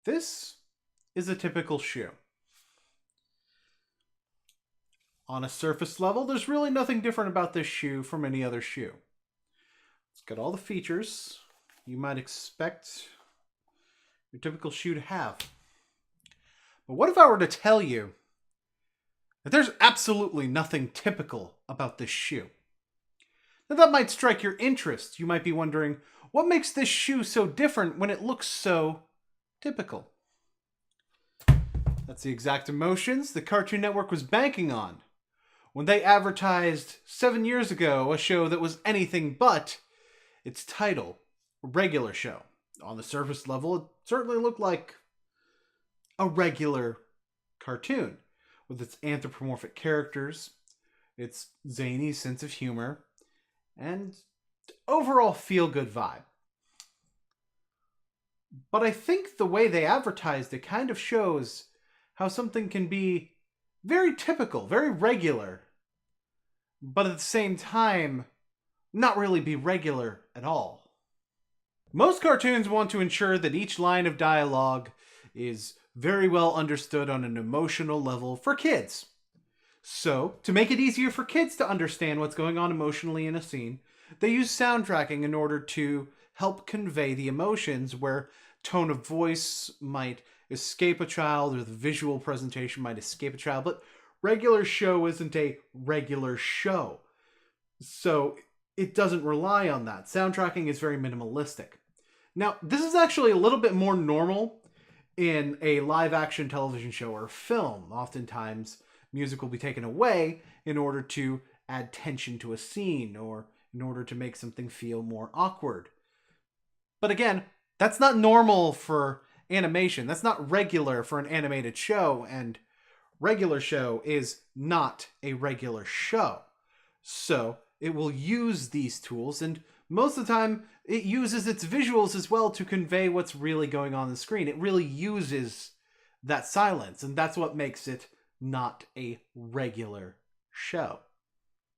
This is a typical shoe. On a surface level, there's really nothing different about this shoe from any other shoe. It's got all the features you might expect your typical shoe to have. But what if I were to tell you that there's absolutely nothing typical about this shoe? Now that might strike your interest. You might be wondering, what makes this shoe so different when it looks so typical? That's the exact emotions the Cartoon Network was banking on when they advertised 7 years ago a show that was anything but its title, a regular show. On the surface level, it certainly looked like a regular cartoon with its anthropomorphic characters, its zany sense of humor, and overall feel-good vibe. But I think the way they advertised it kind of shows how something can be very typical, very regular, but at the same time, not really be regular at all. Most cartoons want to ensure that each line of dialogue is very well understood on an emotional level for kids. So, to make it easier for kids to understand what's going on emotionally in a scene, they use soundtracking in order to help convey the emotions, where tone of voice might escape a child or the visual presentation might escape a child, but regular show isn't a regular show. So it doesn't rely on that. Soundtracking is very minimalistic. Now, this is actually a little bit more normal in a live action television show or film. Oftentimes, music will be taken away in order to add tension to a scene or in order to make something feel more awkward. But again, that's not normal for animation. That's not regular for an animated show, and regular show is not a regular show. So it will use these tools, and most of the time it uses its visuals as well to convey what's really going on the screen. It really uses that silence, and that's what makes it not a regular show.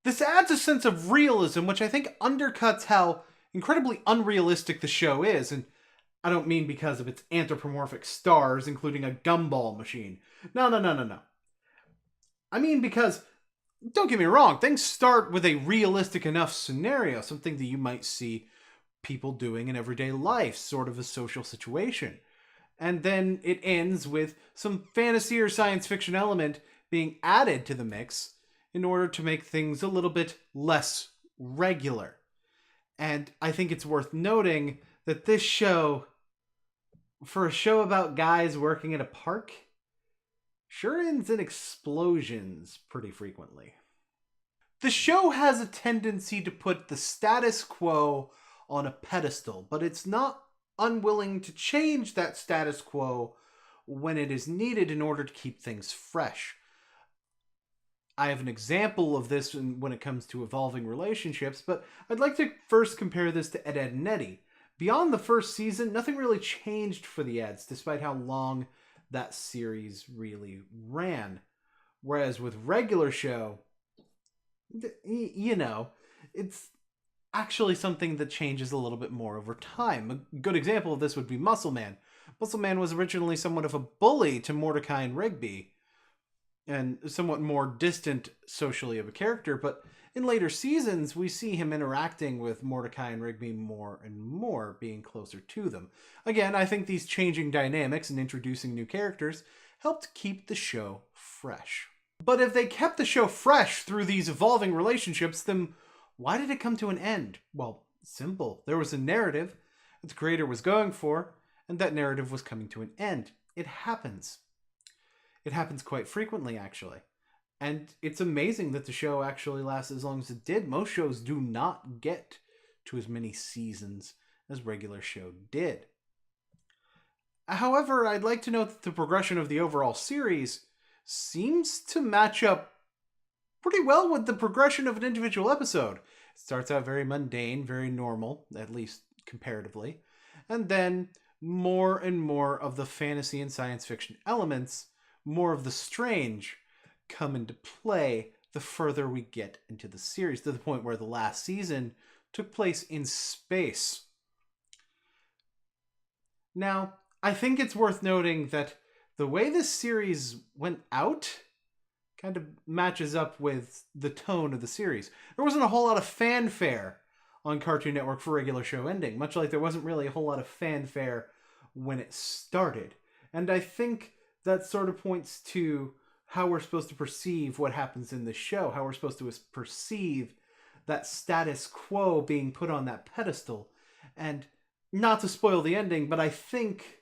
This adds a sense of realism, which I think undercuts how incredibly unrealistic the show is, and I don't mean because of its anthropomorphic stars, including a gumball machine. No. I mean because, don't get me wrong, things start with a realistic enough scenario, something that you might see people doing in everyday life, sort of a social situation. And then it ends with some fantasy or science fiction element being added to the mix in order to make things a little bit less regular. And I think it's worth noting that this show, for a show about guys working at a park, sure ends in explosions pretty frequently. The show has a tendency to put the status quo on a pedestal, but it's not unwilling to change that status quo when it is needed in order to keep things fresh. I have an example of this when it comes to evolving relationships, but I'd like to first compare this to Ed, Edd n Eddy. Beyond the first season, nothing really changed for the Eds, despite how long that series really ran. Whereas with regular show, it's actually something that changes a little bit more over time. A good example of this would be Muscle Man. Muscle Man was originally somewhat of a bully to Mordecai and Rigby, and somewhat more distant socially of a character, but in later seasons, we see him interacting with Mordecai and Rigby more and more, being closer to them. Again, I think these changing dynamics and introducing new characters helped keep the show fresh. But if they kept the show fresh through these evolving relationships, then why did it come to an end? Well, simple. There was a narrative that the creator was going for, and that narrative was coming to an end. It happens. It happens quite frequently, actually. And it's amazing that the show actually lasts as long as it did. Most shows do not get to as many seasons as regular show did. However, I'd like to note that the progression of the overall series seems to match up pretty well with the progression of an individual episode. It starts out very mundane, very normal, at least comparatively, and then more and more of the fantasy and science fiction elements, more of the strange, come into play the further we get into the series, to the point where the last season took place in space. Now, I think it's worth noting that the way this series went out kind of matches up with the tone of the series. There wasn't a whole lot of fanfare on Cartoon Network for regular show ending, much like there wasn't really a whole lot of fanfare when it started. And I think that sort of points to how we're supposed to perceive what happens in the show, how we're supposed to perceive that status quo being put on that pedestal. And not to spoil the ending, but I think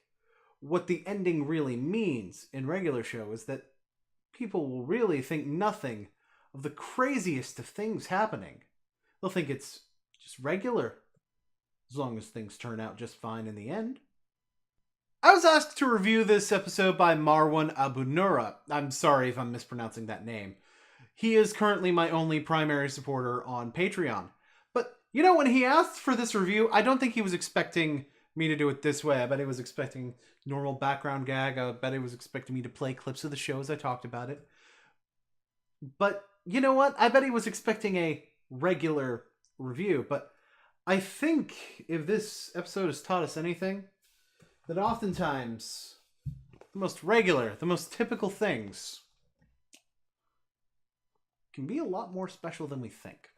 what the ending really means in regular show is that people will really think nothing of the craziest of things happening. They'll think it's just regular, as long as things turn out just fine in the end. I was asked to review this episode by Marwan Abunura. I'm sorry if I'm mispronouncing that name. He is currently my only primary supporter on Patreon. But, you know, when he asked for this review, I don't think he was expecting me to do it this way. I bet he was expecting normal background gag. I bet he was expecting me to play clips of the show as I talked about it. But, you know what? I bet he was expecting a regular review. But I think if this episode has taught us anything, that oftentimes the most regular, the most typical things can be a lot more special than we think.